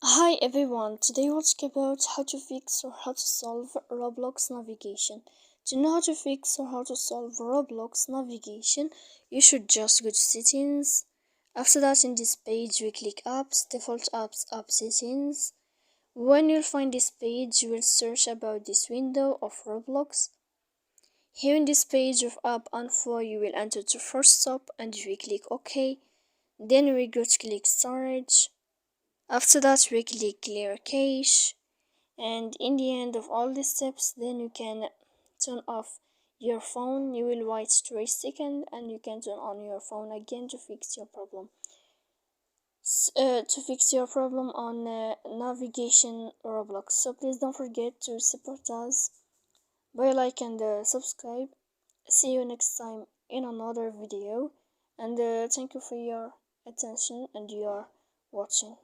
Hi everyone, today we'll talk about how to fix or how to solve Roblox navigation. To know how to fix or how to solve Roblox navigation, you should just go to settings. After that, in this page, we click apps, default apps, app settings. When you'll find this page, you will search about this window of Roblox. Here in this page of app info, you will enter the first stop and you will click OK. Then we go to click storage. After that, we click clear cache, and in the end of all the steps, then you can turn off your phone. You will wait 3 seconds and you can turn on your phone again to fix your problem. On navigation Roblox. So please don't forget to support us by like and subscribe. See you next time in another video, and thank you for your attention and your watching.